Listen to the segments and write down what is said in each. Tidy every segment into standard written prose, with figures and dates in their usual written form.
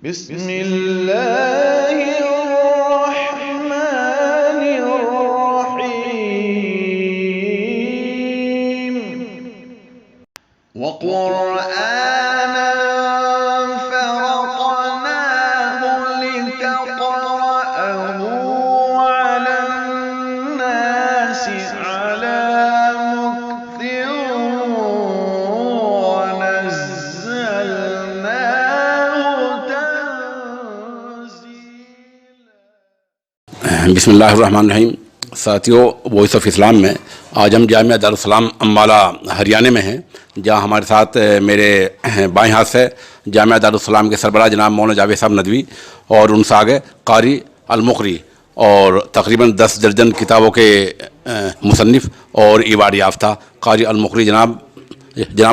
بسم اللہ الرحمن الرحیم وقرآنا فرقناه لتقرأه على الناس على مكث ونزلناه تنزيلا. بسم اللہ الرحمن الرحیم. ساتھیو، وائس آف اسلام میں آج ہم جامعہ دارالسلام امبالہ ہریانہ میں ہیں، جہاں ہمارے ساتھ میرے بائیں ہاتھ سے جامعہ دارالسلام کے سربراہ جناب مولانا جاوید صاحب ندوی اور ان سے آگے قاری المقری اور تقریباً 10 درجن کتابوں کے مصنف اور ایوارڈ یافتہ قاری المقری جناب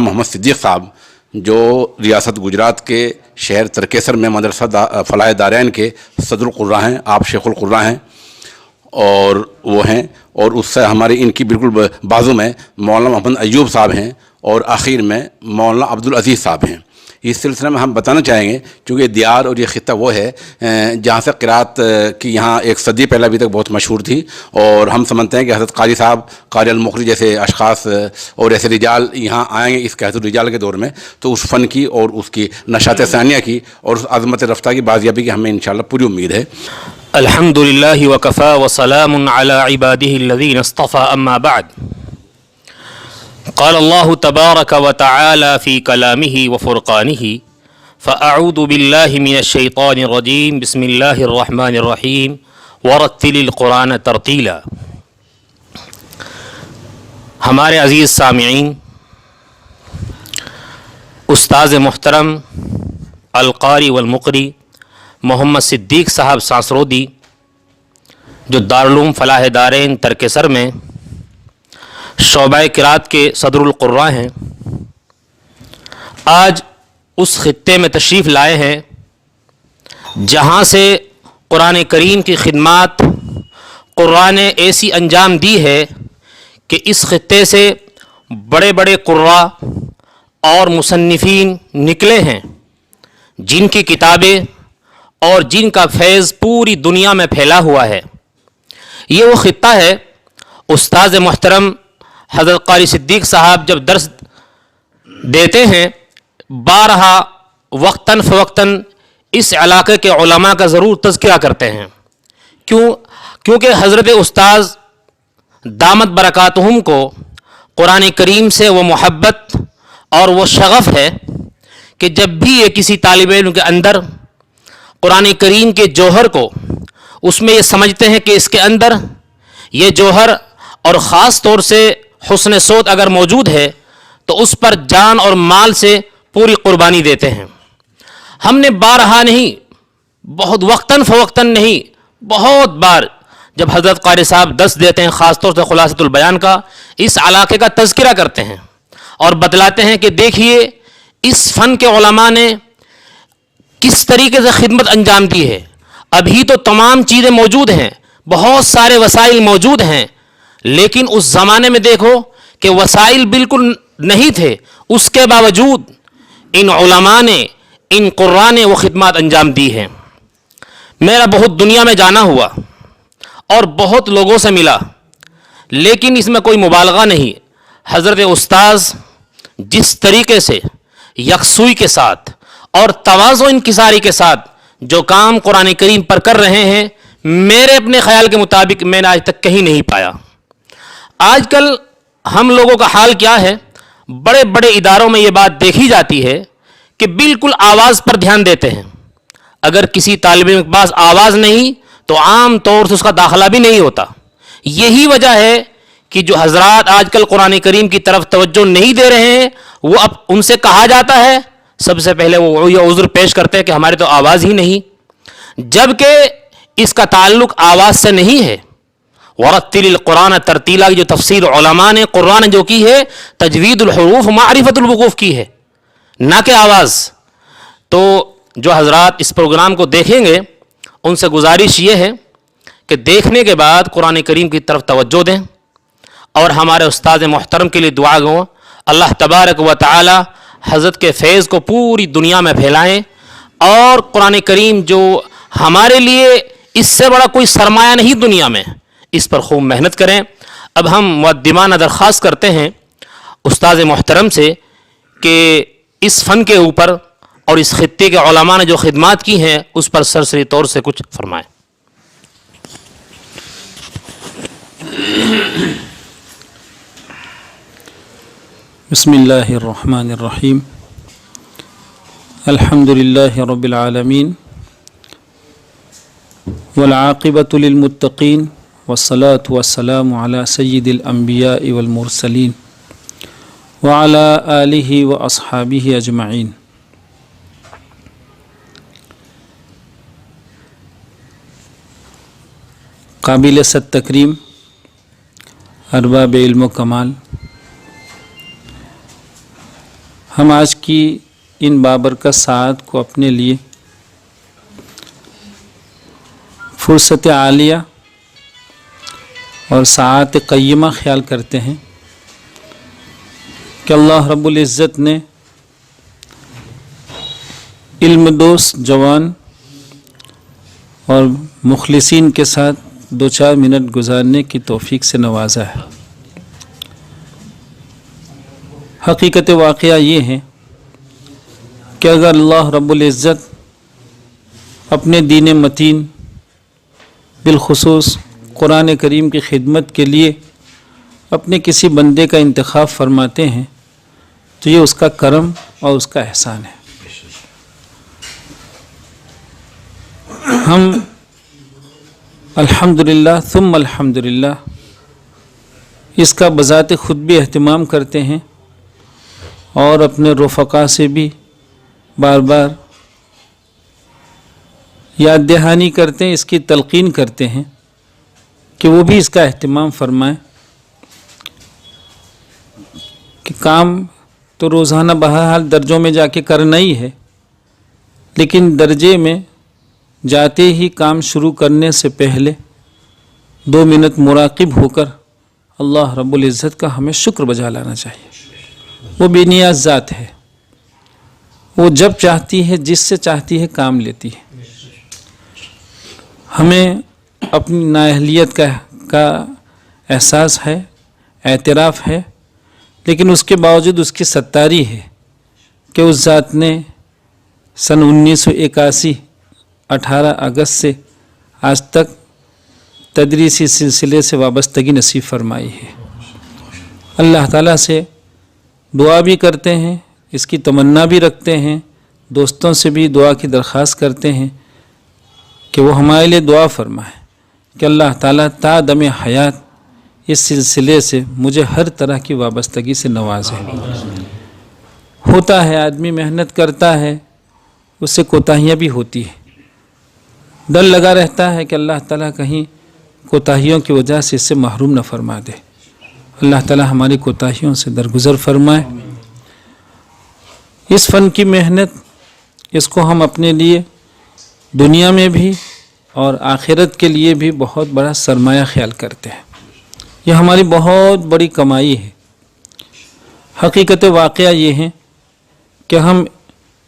محمد صدیق صاحب، جو ریاست گجرات کے شہر ترکیسر میں مدرسہ فلاح دارین کے صدر القراء ہیں. آپ شیخ القراء ہیں اور وہ ہیں، اور اس سے ہمارے ان کی بالکل بازو میں مولانا محمد ایوب صاحب ہیں اور آخر میں مولانا عبدالعزیز صاحب ہیں. اس سلسلے میں ہم بتانا چاہیں گے، چونکہ دیار اور یہ خطہ وہ ہے جہاں سے قرات کی یہاں ایک صدی پہلے ابھی تک بہت مشہور تھی، اور ہم سمجھتے ہیں کہ حضرت قاری صاحب، قاری المقری جیسے اشخاص اور ایسے رجال یہاں آئیں گے اس قحط الرجال کے دور میں، تو اس فن کی اور اس کی نشاط ثانیہ کی اور اس عظمت رفتہ کی بازیابی کی ہمیں انشاءاللہ پوری امید ہے. الحمد للہ وکفا وسلام علی عباده الذین اصطفى اما بعد. قال اللہ تبارک وتعالی فی کلامہ وفرقانہ فاعوذ باللہ من الشیطان الرجیم بسم اللہ الرحمن الرحیم ورتل القرآن ترتیلا. ہمارے عزیز سامعین، استاذ محترم القاری والمقری محمد صدیق صاحب سانسرودی، جو دارالعلوم فلاح دارین ترکیسر میں شعبہ قرات کے صدر القراء ہیں، آج اس خطے میں تشریف لائے ہیں جہاں سے قرآن کریم کی خدمات قراء نے ایسی انجام دی ہے کہ اس خطے سے بڑے بڑے قراء اور مصنفین نکلے ہیں، جن کی کتابیں اور جن کا فیض پوری دنیا میں پھیلا ہوا ہے. یہ وہ خطہ ہے. استاذ محترم حضرت قاری صدیق صاحب جب درس دیتے ہیں، بارہا وقتاً فوقتاً اس علاقے کے علماء کا ضرور تذکرہ کرتے ہیں. کیونکہ حضرت استاذ دامت برکاتہم کو قرآن کریم سے وہ محبت اور وہ شغف ہے کہ جب بھی یہ کسی طالب علم کے اندر قرآن کریم کے جوہر کو، اس میں یہ سمجھتے ہیں کہ اس کے اندر یہ جوہر اور خاص طور سے حسن صوت اگر موجود ہے تو اس پر جان اور مال سے پوری قربانی دیتے ہیں. ہم نے بارہا نہیں، بہت وقتاً فوقتاً نہیں، بہت بار جب حضرت قاری صاحب دس دیتے ہیں، خاص طور سے خلاصۃ البیان کا، اس علاقے کا تذکرہ کرتے ہیں اور بتلاتے ہیں کہ دیکھیے اس فن کے علماء نے کس طریقے سے خدمت انجام دی ہے. ابھی تو تمام چیزیں موجود ہیں، بہت سارے وسائل موجود ہیں، لیکن اس زمانے میں دیکھو کہ وسائل بالکل نہیں تھے، اس کے باوجود ان علماء نے، ان قراء نے وہ خدمات انجام دی ہیں. میرا بہت دنیا میں جانا ہوا اور بہت لوگوں سے ملا، لیکن اس میں کوئی مبالغہ نہیں. حضرت استاذ جس طریقے سے یکسوئی کے ساتھ اور تواضع انکساری کے ساتھ جو کام قرآن کریم پر کر رہے ہیں، میرے اپنے خیال کے مطابق میں نے آج تک کہیں نہیں پایا. آج کل ہم لوگوں کا حال کیا ہے، بڑے بڑے اداروں میں یہ بات دیکھی جاتی ہے کہ بالکل آواز پر دھیان دیتے ہیں. اگر کسی طالب علم کے پاس آواز نہیں تو عام طور سے اس کا داخلہ بھی نہیں ہوتا. یہی وجہ ہے کہ جو حضرات آج کل قرآن کریم کی طرف توجہ نہیں دے رہے ہیں، وہ اب ان سے کہا جاتا ہے، سب سے پہلے وہ یہ عذر پیش کرتے ہیں کہ ہمارے تو آواز ہی نہیں، جبکہ اس کا تعلق آواز سے نہیں ہے. ورتل القرآن ترتیلا کی جو تفسیر علماء نے قرآن جو کی ہے، تجوید الحروف معرفت الوقوف کی ہے، نہ کہ آواز. تو جو حضرات اس پروگرام کو دیکھیں گے ان سے گزارش یہ ہے کہ دیکھنے کے بعد قرآن کریم کی طرف توجہ دیں اور ہمارے استاد محترم کے لیے دعا گو. اللہ تبارک و تعالی حضرت کے فیض کو پوری دنیا میں پھیلائیں. اور قرآن کریم جو ہمارے لیے اس سے بڑا کوئی سرمایہ نہیں دنیا میں، اس پر خوب محنت کریں۔ اب ہم مقدمانہ درخواست کرتے ہیں استاد محترم سے کہ اس فن کے اوپر اور اس خطے کے علماء نے جو خدمات کی ہیں اس پر سرسری طور سے کچھ فرمائیں۔ بسم اللہ الرحمن الرحیم، الحمد للہ رب العالمین، والعاقبۃ للمتقین، والصلاة والسلام علی سید الانبیاء والمرسلین وعلی آلہ واصحابہ اجمعین۔ قابل صد تکریم ارباب علم و کمال، ہم آج کی ان بابرکت ساعت کو اپنے لیے فرصت عالیہ اور ساعت قیمہ خیال کرتے ہیں کہ اللہ رب العزت نے علم دوست جوان اور مخلصین کے ساتھ 2-4 منٹ گزارنے کی توفیق سے نوازا ہے۔ حقیقت واقعہ یہ ہے کہ اگر اللہ رب العزت اپنے دین متین بالخصوص قرآن کریم کی خدمت کے لیے اپنے کسی بندے کا انتخاب فرماتے ہیں تو یہ اس کا کرم اور اس کا احسان ہے۔ ہم الحمدللہ ثم الحمدللہ اس کا بذات خود بھی اہتمام کرتے ہیں اور اپنے رفقا سے بھی بار بار یاد دہانی کرتے ہیں، اس کی تلقین کرتے ہیں کہ وہ بھی اس کا اہتمام فرمائیں کہ کام تو روزانہ بہرحال درجوں میں جا کے کرنا ہی ہے، لیکن درجے میں جاتے ہی کام شروع کرنے سے پہلے 2 منٹ مراقب ہو کر اللہ رب العزت کا ہمیں شکر بجا لانا چاہیے۔ وہ بے نیاز ذات ہے، وہ جب چاہتی ہے جس سے چاہتی ہے کام لیتی ہے۔ ہمیں اپنی نااہلیت کا احساس ہے، اعتراف ہے، لیکن اس کے باوجود اس کی ستاری ہے کہ اس ذات نے سن 1981 18 اگست سے آج تک تدریسی سلسلے سے وابستگی نصیب فرمائی ہے۔ اللہ تعالیٰ سے دعا بھی کرتے ہیں، اس کی تمنا بھی رکھتے ہیں، دوستوں سے بھی دعا کی درخواست کرتے ہیں کہ وہ ہمارے لیے دعا فرمائے کہ اللہ تعالیٰ تا دم حیات اس سلسلے سے مجھے ہر طرح کی وابستگی سے نوازے۔ ہوتا ہے آدمی محنت کرتا ہے، اس سے کوتاہیاں بھی ہوتی ہیں، ڈر لگا رہتا ہے کہ اللہ تعالیٰ کہیں کوتاہیوں کی وجہ سے اس سے محروم نہ فرما دے۔ اللہ تعالیٰ ہماری کوتاہیوں سے درگزر فرمائے۔ اس فن کی محنت، اس کو ہم اپنے لیے دنیا میں بھی اور آخرت کے لیے بھی بہت بڑا سرمایہ خیال کرتے ہیں۔ یہ ہماری بہت بڑی کمائی ہے۔ حقیقت واقعہ یہ ہے کہ ہم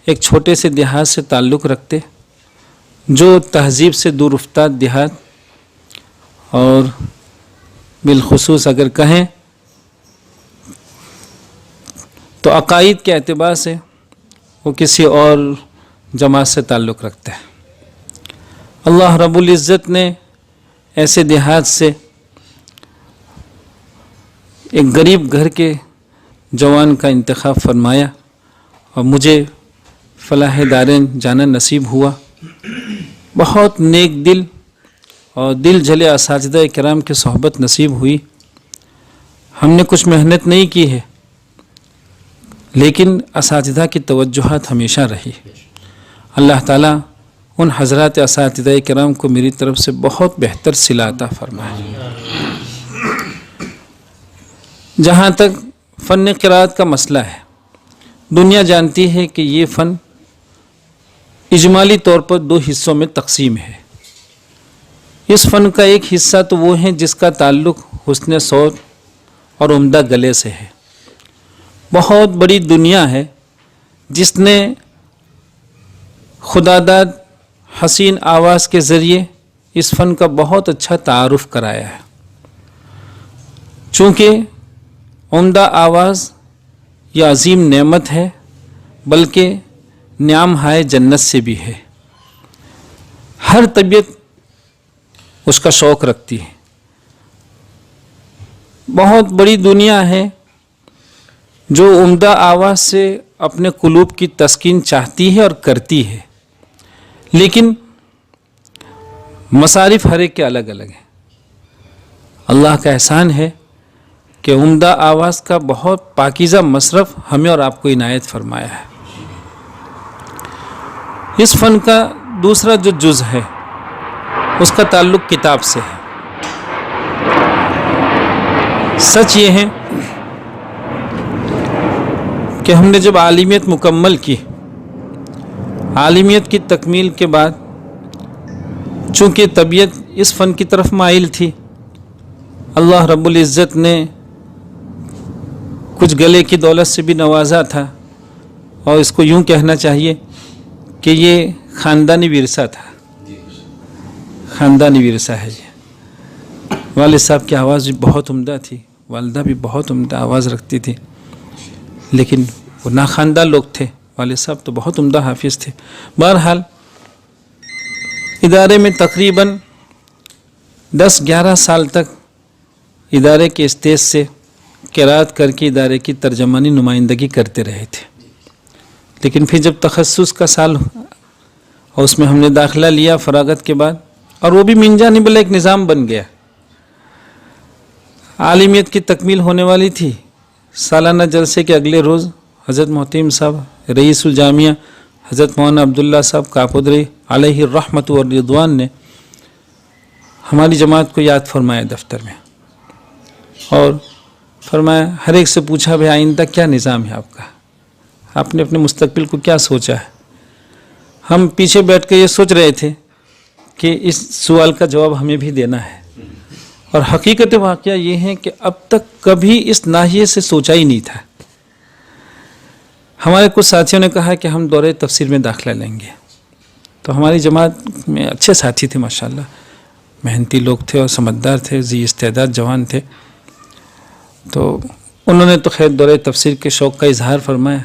ایک چھوٹے سے دیہات سے تعلق رکھتے، جو تہذیب سے دور افتاد دیہات، اور بالخصوص اگر کہیں تو عقائد کے اعتبار سے وہ کسی اور جماعت سے تعلق رکھتا ہے۔ اللہ رب العزت نے ایسے دیہات سے ایک غریب گھر کے جوان کا انتخاب فرمایا اور مجھے فلاح دارین جانا نصیب ہوا۔ بہت نیک دل اور دل جھلے اساتذہ کرام کی صحبت نصیب ہوئی۔ ہم نے کچھ محنت نہیں کی ہے، لیکن اساتذہ کی توجہات ہمیشہ رہی۔ اللہ تعالیٰ ان حضرات اساتذہ کرام کو میری طرف سے بہت بہتر صلہ عطا فرمائے۔ جہاں تک فن قرات کا مسئلہ ہے، دنیا جانتی ہے کہ یہ فن اجمالی طور پر 2 حصوں میں تقسیم ہے۔ اس فن کا ایک حصہ تو وہ ہے جس کا تعلق حسن صوت اور عمدہ گلے سے ہے۔ بہت بڑی دنیا ہے جس نے خداداد حسین آواز کے ذریعے اس فن کا بہت اچھا تعارف کرایا ہے. چونکہ عمدہ آواز یہ عظیم نعمت ہے بلکہ نعم ہائے جنت سے بھی ہے. ہر طبیعت اس کا شوق رکھتی ہے. بہت بڑی دنیا ہے جو عمدہ آواز سے اپنے قلوب کی تسکین چاہتی ہے اور کرتی ہے، لیکن مصارف ہر ایک کے الگ الگ ہیں. اللہ کا احسان ہے کہ عمدہ آواز کا بہت پاکیزہ مصرف ہمیں اور آپ کو عنایت فرمایا ہے. اس فن کا دوسرا جو جز ہے اس کا تعلق کتاب سے ہے. سچ یہ ہے کہ ہم نے جب عالمیت مکمل کی، عالمیت کی تکمیل کے بعد چونکہ طبیعت اس فن کی طرف مائل تھی، اللہ رب العزت نے کچھ گلے کی دولت سے بھی نوازا تھا، اور اس کو یوں کہنا چاہیے کہ یہ خاندانی ورثہ تھا. خاندانی ورثہ ہے یہ. والد صاحب کی آواز بھی بہت عمدہ تھی، والدہ بھی بہت عمدہ آواز رکھتی تھی، لیکن وہ ناخواندہ لوگ تھے. والد صاحب تو بہت عمدہ حافظ تھے. بہرحال ادارے میں تقریباً 10-11 سال تک ادارے کے اسٹیج سے قرات کر کے ادارے کی ترجمانی نمائندگی کرتے رہے تھے. لیکن پھر جب تخصص کا سال اور اس میں ہم نے داخلہ لیا فراغت کے بعد، اور وہ بھی من جانب اللہ ایک نظام بن گیا. عالمیت کی تکمیل ہونے والی تھی. سالانہ جلسے کے اگلے روز حضرت محتیم صاحب رئیس الجامعہ حضرت مولانا عبداللہ صاحب کاپودری علیہ الرحمت والرضوان نے ہماری جماعت کو یاد فرمایا دفتر میں، اور فرمایا ہر ایک سے پوچھا بھائی آئندہ کیا نظام ہے آپ کا، آپ نے اپنے مستقبل کو کیا سوچا ہے. ہم پیچھے بیٹھ کے یہ سوچ رہے تھے کہ اس سوال کا جواب ہمیں بھی دینا ہے، اور حقیقت واقعہ یہ ہے کہ اب تک کبھی اس ناحیے سے سوچا ہی نہیں تھا. ہمارے کچھ ساتھیوں نے کہا کہ ہم دورہ تفسیر میں داخلہ لیں گے، تو ہماری جماعت میں اچھے ساتھی تھے ماشاءاللہ، محنتی لوگ تھے اور سمجھدار تھے، ذی استعداد جوان تھے. تو انہوں نے تو خیر دورہ تفسیر کے شوق کا اظہار فرمایا.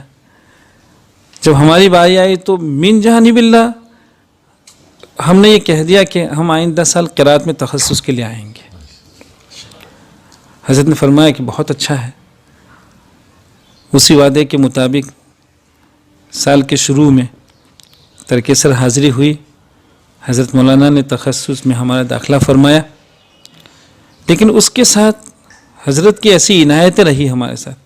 جب ہماری باری آئی تو من جانب اللہ ہم نے یہ کہہ دیا کہ ہم آئندہ سال قرات میں تخصص کے لیے آئیں گے. حضرت نے فرمایا کہ بہت اچھا ہے. اسی وعدے کے مطابق سال کے شروع میں ترکیسر حاضری ہوئی. حضرت مولانا نے تخصص میں ہمارا داخلہ فرمایا، لیکن اس کے ساتھ حضرت کی ایسی عنایتیں رہی ہمارے ساتھ.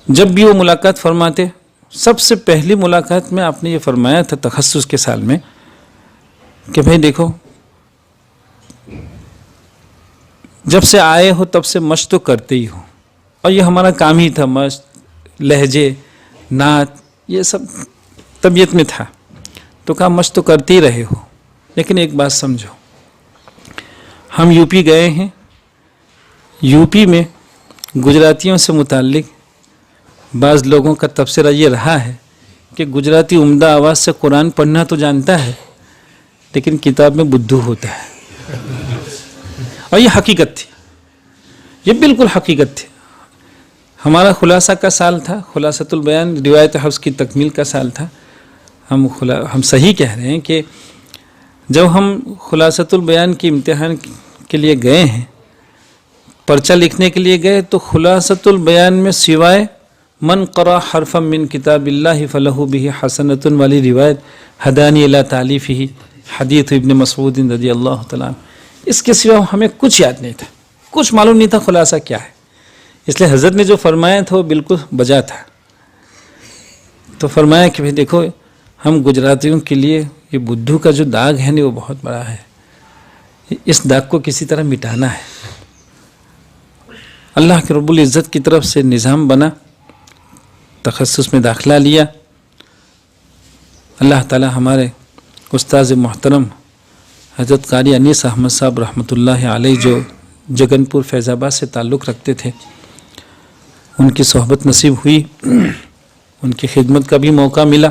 جب بھی وہ ملاقات فرماتے، سب سے پہلی ملاقات میں آپ نے یہ فرمایا تھا تخصص کے سال میں کہ بھائی دیکھو، جب سے آئے ہو تب سے مشق تو کرتے ہی ہو، اور یہ ہمارا کام ہی تھا، مشق، لہجے، نعت، یہ سب طبیعت میں تھا. تو کہا مشق تو کرتے ہی رہے ہو، لیکن ایک بات سمجھو، ہم یو پی گئے ہیں، یو پی میں گجراتیوں سے متعلق بعض لوگوں کا تبصرہ یہ رہا ہے کہ گجراتی عمدہ آواز سے قرآن پڑھنا تو جانتا ہے لیکن کتاب میں بدھو ہوتا ہے. اور یہ حقیقت تھی، یہ بالکل حقیقت تھی. ہمارا خلاصہ کا سال تھا، خلاصۃ البیان روایت حفظ کی تکمیل کا سال تھا. ہم صحیح کہہ رہے ہیں کہ جب ہم خلاصۃ البیان کی امتحان کے لیے گئے ہیں، پرچہ لکھنے کے لیے گئے، تو خلاصۃ البیان میں سوائے من قرأ حرفا من کتاب اللہ فلہ بہ حسنۃ والی روایت ہدانی الی تالیفہ حدیث ابن مسعود رضی اللہ تعالیٰ عنہ، اس کے سوا ہمیں کچھ یاد نہیں تھا، کچھ معلوم نہیں تھا خلاصہ کیا ہے. اس لیے حضرت نے جو فرمایا تھا وہ بالکل بجا تھا. تو فرمایا کہ بھئی دیکھو، ہم گجراتیوں کے لیے یہ بدھو کا جو داغ ہے نا وہ بہت بڑا ہے، اس داغ کو کسی طرح مٹانا ہے. اللہ کے رب العزت کی طرف سے نظام بنا، تخصص میں داخلہ لیا. اللہ تعالی ہمارے استاذ محترم حضرت قاری انیس احمد صاحب رحمۃ اللہ علیہ جو جگن پور فیض آباد سے تعلق رکھتے تھے، ان کی صحبت نصیب ہوئی، ان کی خدمت کا بھی موقع ملا.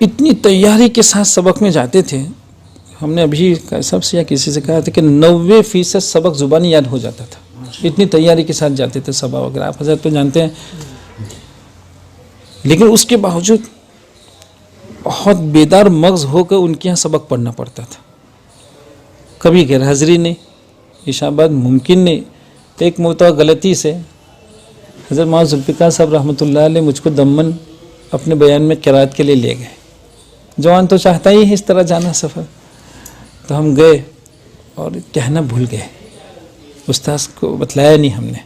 اتنی تیاری کے ساتھ سبق میں جاتے تھے. ہم نے ابھی سب سے یا کسی سے کہا تھا کہ 90% سبق زبانی یاد ہو جاتا تھا. اتنی تیاری کے ساتھ جاتے تھے سبا وغیرہ. آپ حضرت تو جانتے ہیں. لیکن اس کے باوجود بہت بیدار مغز ہو کر ان کے یہاں سبق پڑھنا پڑتا تھا. کبھی غیر حاضری نہیں، عشاء بعد ممکن نہیں. ایک مرتبہ غلطی سے حضرت مولانا ذوالفقار صاحب رحمۃ اللہ علیہ مجھ کو دمن اپنے بیان میں قرات کے لیے لے گئے. جوان تو چاہتا ہی ہے اس طرح جانا سفر. تو ہم گئے اور کہنا بھول گئے. استاذ کو بتلایا نہیں ہم نے،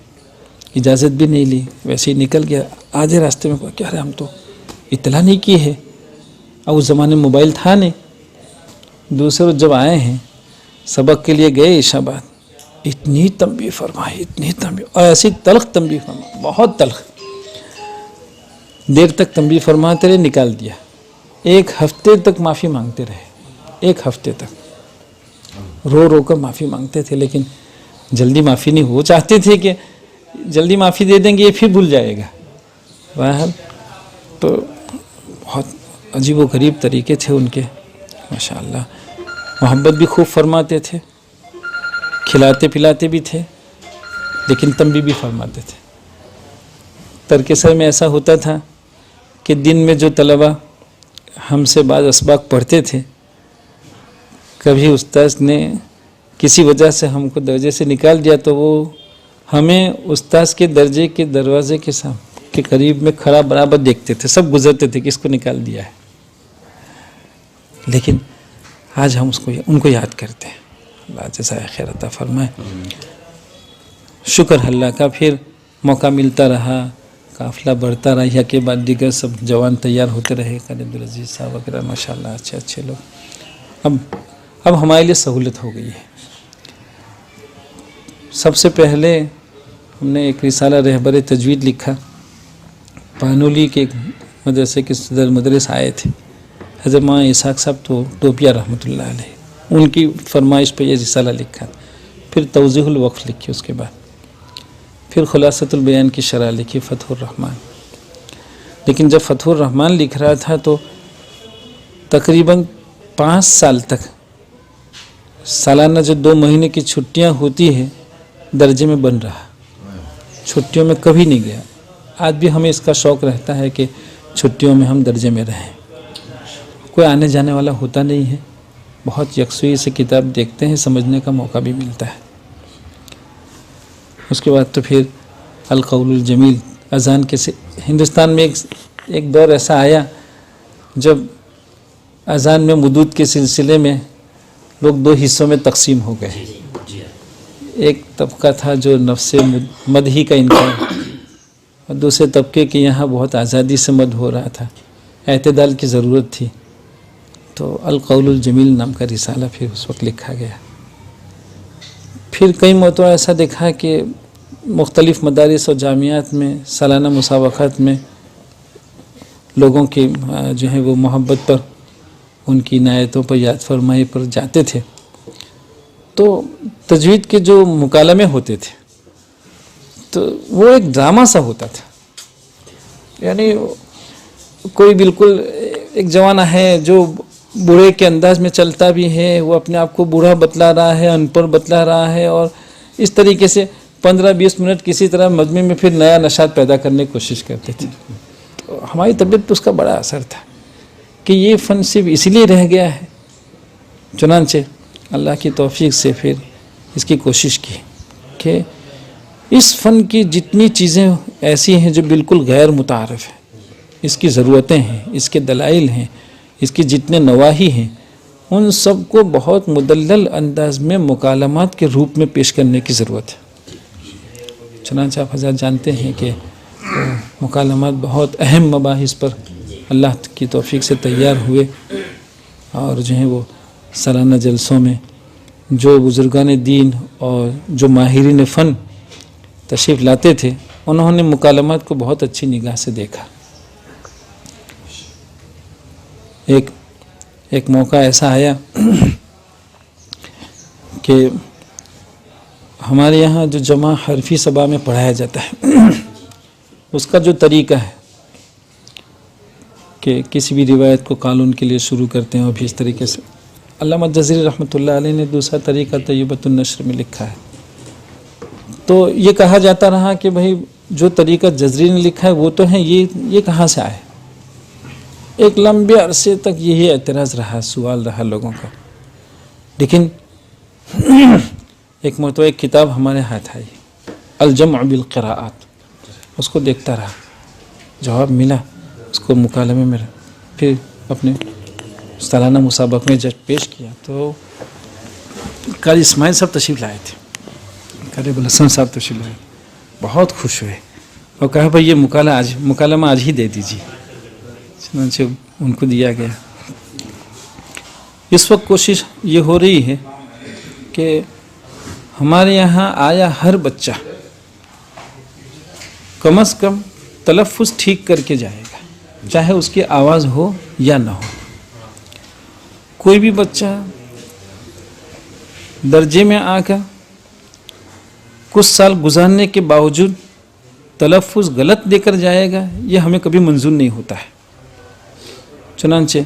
اجازت بھی نہیں لی، ویسے ہی نکل گیا. آدھے راستے میں کہہ رہے ہم تو اطلاع نہیں کی ہے. اب اس زمانے میں موبائل تھا نہیں. دوسرے روز جب آئے ہیں سبق کے لیے گئے عشاء بعد، اتنی تنبیہ فرمائی، اتنی تنبیہ، اور ایسی تلخ تنبیہ فرمائی، بہت تلخ. دیر تک تنبیہ فرماتے رہے، نکال دیا. 1 ہفتے تک معافی مانگتے رہے. 1 ہفتے تک رو رو کر معافی مانگتے تھے. لیکن جلدی معافی نہیں. وہ چاہتے تھے کہ جلدی معافی دے دیں گے یہ پھر بھول جائے گا. بہرحال تو بہت عجیب و غریب طریقے تھے ان کے ماشاءاللہ. محبت بھی خوب فرماتے تھے، کھلاتے پلاتے بھی تھے، لیکن تنبیہ بھی فرماتے تھے. ترکسر میں ایسا ہوتا تھا کہ دن میں جو طلبہ ہم سے بعض اسباق پڑھتے تھے، کبھی استاذ نے کسی وجہ سے ہم کو درجے سے نکال دیا تو وہ ہمیں استاذ کے درجے کے دروازے کے قریب میں کھڑا برابر دیکھتے تھے. سب گزرتے تھے کہ اس کو نکال دیا ہے. لیکن آج ہم ان کو یاد کرتے ہیں. اللہ جزائے خیر عطا فرمائے. شکر اللہ کا. پھر موقع ملتا رہا، قافلہ بڑھتا رہا. یہ کے بعد دیگر سب جوان تیار ہوتے رہے، قاری عبدالعزیز صاحب وغیرہ ماشاءاللہ اچھے اچھے لوگ. اب ہمارے لیے سہولت ہو گئی ہے. سب سے پہلے ہم نے ایک رسالہ رہبر تجوید لکھا. پانولی کے ایک مدرسے کے صدر مدرس آئے تھے حضرت مولانا اسحاق صاحب تو ٹوپیا رحمۃ اللہ علیہ، ان کی فرمائش پہ یہ رسالہ لکھا. پھر توضیح الوقف لکھی. اس کے بعد پھر خلاصۃ البیان کی شرح لکھی، فتح الرحمن. لیکن جب فتح الرحمن لکھ رہا تھا تو تقریباً 5 سال تک سالانہ جو 2 مہینے کی چھٹیاں ہوتی ہے درجے میں بن رہا. چھٹیوں میں کبھی نہیں گیا. آج بھی ہمیں اس کا شوق رہتا ہے کہ چھٹیوں میں ہم درجے میں رہیں. کوئی آنے جانے والا ہوتا نہیں ہے. بہت یکسوئی سے کتاب دیکھتے ہیں، سمجھنے کا موقع بھی ملتا ہے. اس کے بعد تو پھر القول الجمیل اذان کے سے ہندوستان میں ایک دور ایسا آیا جب اذان میں مدود کے سلسلے میں لوگ 2 حصوں میں تقسیم ہو گئے. ایک طبقہ تھا جو نفس مدحی کا انکار، اور دوسرے طبقے کے یہاں بہت آزادی سے مد ہو رہا تھا، اعتدال کی ضرورت تھی. تو القول الجمیل نام کا رسالہ پھر اس وقت لکھا گیا. پھر کئی مرتبہ ایسا دیکھا کہ مختلف مدارس اور جامعات میں سالانہ مسابقات میں لوگوں کی جو ہے وہ محبت پر، ان کی عنایتوں پر، یاد فرمائی پر جاتے تھے. تو تجوید کے جو مکالمے ہوتے تھے تو وہ ایک ڈرامہ سا ہوتا تھا. یعنی کوئی بالکل ایک جوانہ ہے جو بوڑھے کے انداز میں چلتا بھی ہے، وہ اپنے آپ کو بوڑھا بتلا رہا ہے، ان پڑھ بتلا رہا ہے، اور اس طریقے سے 15-20 منٹ کسی طرح مجمع میں پھر نیا نشاط پیدا کرنے کی کوشش کرتے تھے. تو ہماری طبیعت پہ اس کا بڑا اثر تھا کہ یہ فن صرف اس لیے رہ گیا ہے. چنانچہ اللہ کی توفیق سے پھر اس کی کوشش کی کہ اس فن کی جتنی چیزیں ایسی ہیں جو بالکل غیر متعارف ہیں، اس کی ضرورتیں ہیں، اس کے دلائل ہیں، اس کی جتنے نواحی ہیں، ان سب کو بہت مدلل انداز میں مکالمات کے روپ میں پیش کرنے کی ضرورت ہے. چنانچہ آپ حضرات جانتے ہیں کہ مکالمات بہت اہم مباحث پر اللہ کی توفیق سے تیار ہوئے، اور جو ہیں وہ سالانہ جلسوں میں جو بزرگان دین اور جو ماہرین فن تشریف لاتے تھے انہوں نے مکالمات کو بہت اچھی نگاہ سے دیکھا. ایک موقع ایسا آیا کہ ہمارے یہاں جو جمع حرفی سبا میں پڑھایا جاتا ہے اس کا جو طریقہ ہے کہ کسی بھی روایت کو قانون کے لیے شروع کرتے ہیں اور بھی اس طریقے سے. علامہ جزری رحمۃ اللہ علیہ نے دوسرا طریقہ طیبۃ النشر میں لکھا ہے. تو یہ کہا جاتا رہا کہ بھائی جو طریقہ جزری نے لکھا ہے وہ تو ہے، یہ کہاں سے آئے؟ ایک لمبے عرصے تک یہی اعتراض رہا، سوال رہا لوگوں کا. لیکن ایک مرتبہ ایک کتاب ہمارے ہاتھ آئی، الجمع بالقراءات، اس کو دیکھتا رہا، جواب ملا، اس کو مکالمے میں پھر اپنے سالانہ مسابقہ میں جج پیش کیا. تو قاری اسماعیل صاحب تشریف لائے تھے، قاری ابوالحسن صاحب تشریف لائے، بہت خوش ہوئے اور کہا بھائی یہ مکالمہ آج ہی دے دیجیے. چنانچہ ان کو دیا گیا. اس وقت کوشش یہ ہو رہی ہے کہ ہمارے یہاں آیا ہر بچہ کم از کم تلفظ ٹھیک کر کے جائے گا، چاہے اس کی آواز ہو یا نہ ہو. کوئی بھی بچہ درجے میں آ کر کچھ سال گزارنے کے باوجود تلفظ غلط دے کر جائے گا، یہ ہمیں کبھی منظور نہیں ہوتا ہے. چنانچہ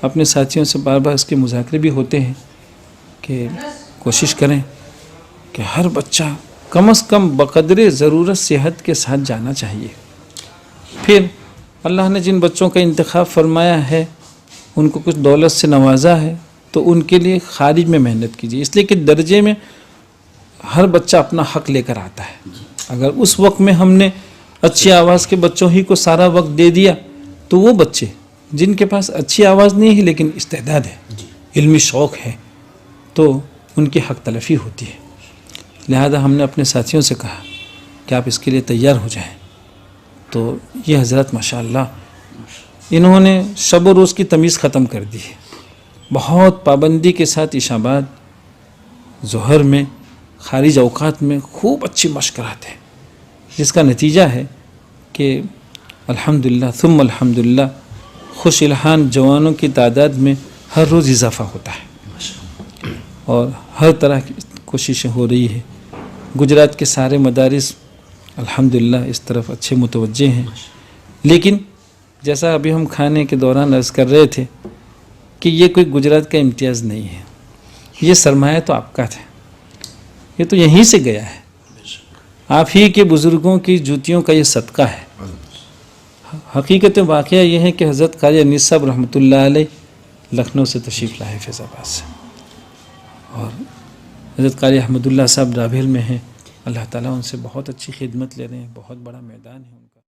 اپنے ساتھیوں سے بار بار اس کے مذاکرے بھی ہوتے ہیں کہ کوشش کریں کہ ہر بچہ کم از کم بقدر ضرورت صحت کے ساتھ جانا چاہیے. پھر اللہ نے جن بچوں کا انتخاب فرمایا ہے، ان کو کچھ دولت سے نوازا ہے، تو ان کے لیے خارج میں محنت کیجیے، اس لیے کہ درجے میں ہر بچہ اپنا حق لے کر آتا ہے. اگر اس وقت میں ہم نے اچھی آواز کے بچوں ہی کو سارا وقت دے دیا تو وہ بچے جن کے پاس اچھی آواز نہیں ہے لیکن استعداد ہے، علمی شوق ہے، تو ان کی حق تلفی ہوتی ہے. لہذا ہم نے اپنے ساتھیوں سے کہا کہ آپ اس کے لیے تیار ہو جائیں. تو یہ حضرت ماشاءاللہ انہوں نے شب و روز کی تمیز ختم کر دی ہے. بہت پابندی کے ساتھ عشاء بعد، ظہر میں، خارج اوقات میں خوب اچھی مشق کراتے ہیں، جس کا نتیجہ ہے کہ الحمدللہ ثم الحمدللہ خوش الحان جوانوں کی تعداد میں ہر روز اضافہ ہوتا ہے اور ہر طرح کی کوششیں ہو رہی ہے. گجرات کے سارے مدارس الحمدللہ اس طرف اچھے متوجہ ہیں. لیکن جیسا ابھی ہم کھانے کے دوران عرض کر رہے تھے کہ یہ کوئی گجرات کا امتیاز نہیں ہے، یہ سرمایہ تو آپ کا تھا، یہ تو یہیں سے گیا ہے، آپ ہی کے بزرگوں کی جوتیوں کا یہ صدقہ ہے. حقیقت واقعہ یہ ہے کہ حضرت قاری انیس صاحب رحمۃ اللہ علیہ لکھنؤ سے تشریف لائے، فیض آباد سے، اور حضرت قاری احمد اللہ صاحب ڈابھیل میں ہیں. اللہ تعالیٰ ان سے بہت اچھی خدمت لے رہے ہیں، بہت بڑا میدان ہے.